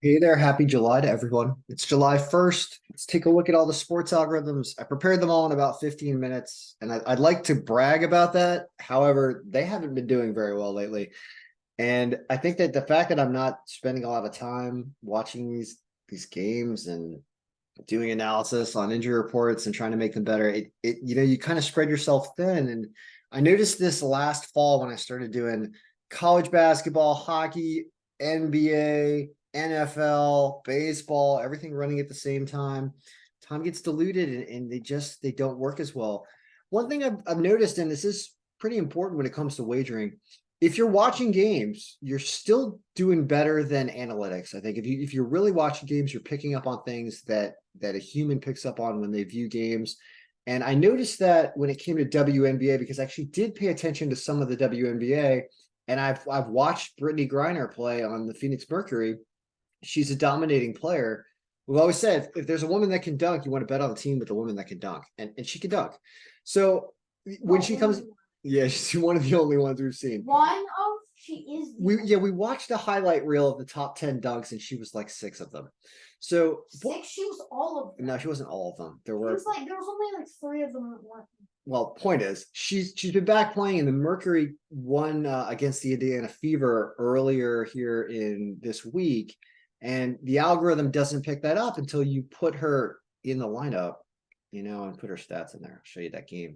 Hey there, happy July to everyone. It's July 1st. Let's take a look at all the sports algorithms. I prepared them all in about 15 minutes, and I'd like to brag about that. However, they haven't been doing very well lately. And I think that the fact that I'm not spending a lot of time watching these games and doing analysis on injury reports and trying to make them better, you kind of spread yourself thin. And I noticed this last fall when I started doing college basketball, hockey, NBA, NFL, baseball, everything running at the same time. Time gets diluted and they don't work as well. One thing I've noticed, and this is pretty important when it comes to wagering, if you're watching games, you're still doing better than analytics. I think if you're really watching games, you're picking up on things that a human picks up on when they view games. And I noticed that when it came to WNBA, because I actually did pay attention to some of the WNBA, and I've watched Brittany Griner play on the Phoenix Mercury. She's a dominating player. We've always said if there's a woman that can dunk, you want to bet on the team with the woman that can dunk, and she can dunk. So when The she only comes, one. yeah, she's one of the only ones we've seen. One of she is the We watched a highlight reel of the top 10 dunks, and she was like six of them. So six. She was all of them. no, she wasn't all of them. There It were, was like there was only like three of them that weren't. well, point is she's been back playing, and the Mercury won against the Indiana Fever earlier here in this week, and the algorithm doesn't pick that up until you put her in the lineup, and put her stats in there. I'll show you that game.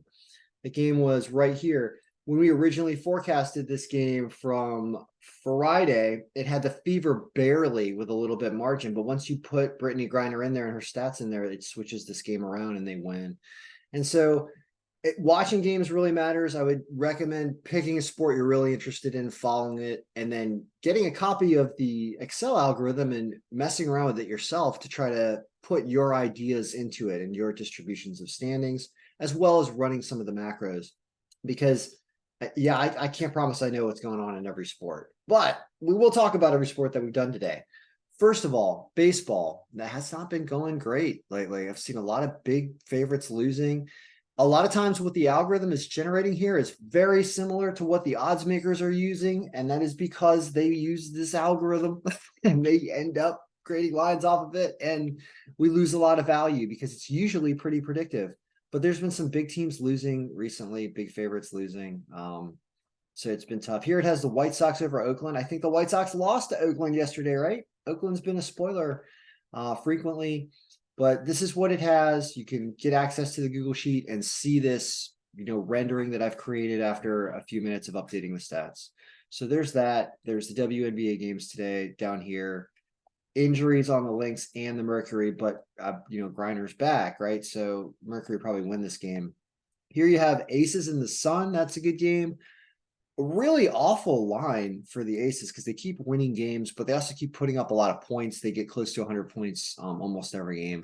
The game was right here. When we originally forecasted this game from Friday, it had the Fever barely with a little bit margin, but once you put Brittany Griner in there and her stats in there, it switches this game around and they win. And so watching games really matters. I would recommend picking a sport you're really interested in, following it, and then getting a copy of the Excel algorithm and messing around with it yourself to try to put your ideas into it and your distributions of standings, as well as running some of the macros. Because, yeah, I can't promise I know what's going on in every sport, but we will talk about every sport that we've done today. First of all, baseball, that has not been going great lately. I've seen a lot of big favorites losing. A lot of times what the algorithm is generating here is very similar to what the odds makers are using, and that is because they use this algorithm and they end up creating lines off of it, and we lose a lot of value because it's usually pretty predictive. But there's been some big teams losing recently, big favorites losing. So it's been tough. Here it has the White Sox over Oakland. I think the White Sox lost to Oakland yesterday, right? Oakland's been a spoiler frequently, but this is what it has. You can get access to the Google Sheet and see this, rendering that I've created after a few minutes of updating the stats. So there's that. There's the WNBA games today down here. Injuries on the Lynx and the Mercury, but Griner's back, right? So Mercury probably win this game. Here you have Aces in the Sun. That's a good game. A really awful line for the Aces because they keep winning games, but they also keep putting up a lot of points. They get close to 100 points almost every game.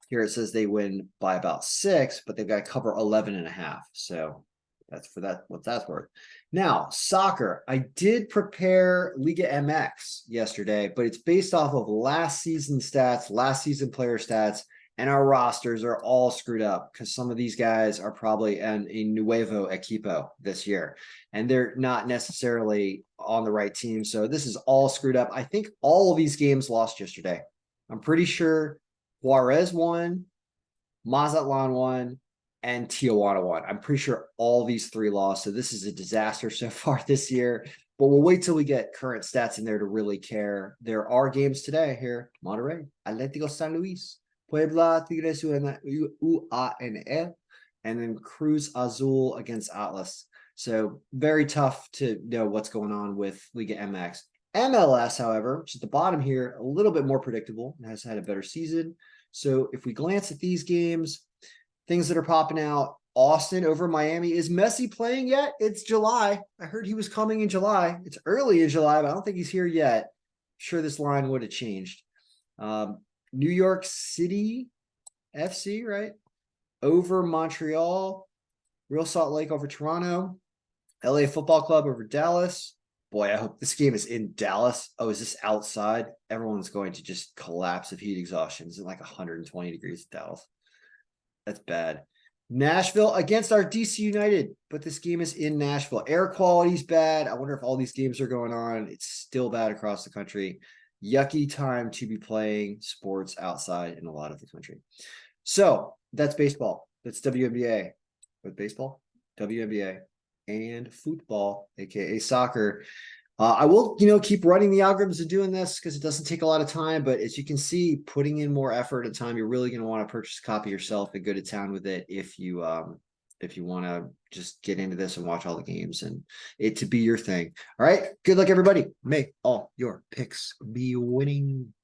Here it says they win by about 6, but they've got to cover 11 and a half. So that's for that, what that's worth. Now, soccer. I did prepare Liga MX yesterday, but it's based off of last season stats, last season player stats, and our rosters are all screwed up because some of these guys are probably a nuevo equipo this year, and they're not necessarily on the right team. So this is all screwed up. I think all of these games lost yesterday. I'm pretty sure Juarez won, Mazatlan won, and Tijuana won. I'm pretty sure all these three lost. So this is a disaster so far this year. But we'll wait till we get current stats in there to really care. There are games today here. Monterrey, Atlético San Luis, Puebla, Tigres UANL, and then Cruz Azul against Atlas. So very tough to know what's going on with Liga MX. MLS, however, which is at the bottom here, a little bit more predictable and has had a better season. So if we glance at these games, things that are popping out, Austin over Miami. Is Messi playing yet? It's July. I heard he was coming in July. It's early in July, but I don't think he's here yet. I'm sure this line would have changed. New York City FC, right? Over Montreal. Real Salt Lake over Toronto. LA Football Club over Dallas. Boy, I hope this game is in Dallas. Oh, is this outside? Everyone's going to just collapse of heat exhaustion. It's like 120 degrees in Dallas. That's bad. Nashville against our DC United, but this game is in Nashville. Air quality's bad. I wonder if all these games are going on. It's still bad across the country. yucky time to be playing sports outside in a lot of the country. So that's baseball. That's WNBA. With baseball, WNBA, and football, aka soccer. I will, keep running the algorithms and doing this because it doesn't take a lot of time. But as you can see, putting in more effort and time, you're really going to want to purchase a copy yourself and go to town with it if you want to just get into this and watch all the games and it to be your thing. All right. Good luck, everybody. May all your picks be winning.